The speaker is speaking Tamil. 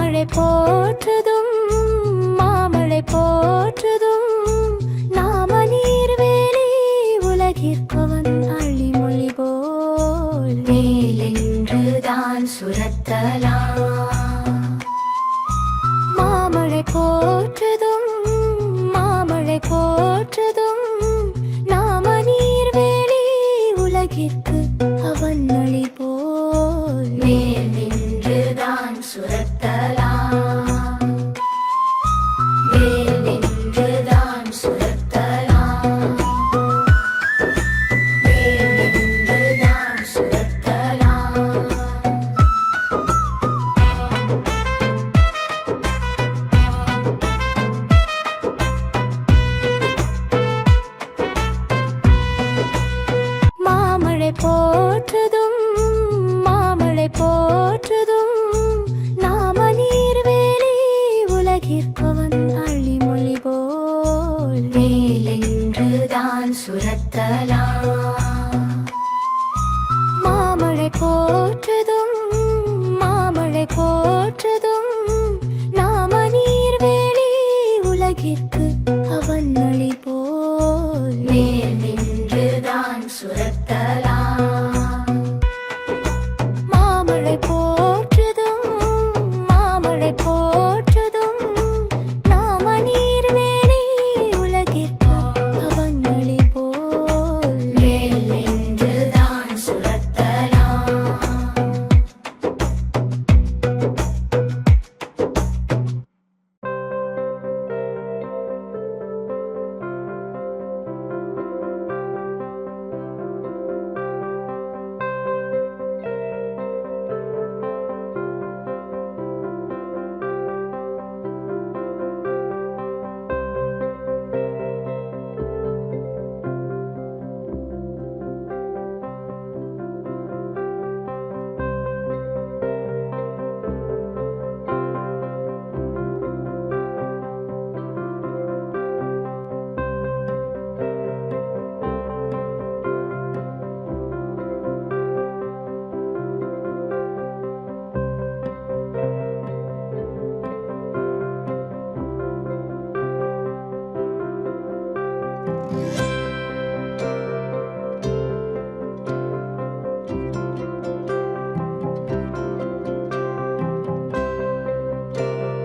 மாமழை போற்றுதும் மாமழை போற்றுதும் நாம நீர்வேலி உலகிற்கவன் அழிமொழி போல் மேலென்றுதான் சுரத்தலாம். மாமழை போற்றுதும் மாமழை போற்றுதும் நாம நீர்வேலி உலகிற்கு அவன் மொழி போல் மேல் நின்றுதான் சுரத்தலாம். மேல் நின்றுதான் சுரத்தலாம். மேல் நின்றுதான் சுரத்தலாம். மாமழை போற்றுதும் மாமழை போற்றுதும் நாம நீர்வேலி உலகிற்கவன் அழிமொழி போல் மேலென்றுதான் சுரத்தலாம். மாமழை போற்றுதும் மாமழை போற்றுதும் நாம நீர்வேலி உலகிற்கு அவன் மொழி போல் மேல் நின்றுதான் சுரத்தலாம். மாமழை போற்றுதும் மாமழை போற்றுதும் நாம நீர்வேலி உலகிற்கு அவன் மொழி போல் மேல் நின்றுதான் சுரத்தலாம்.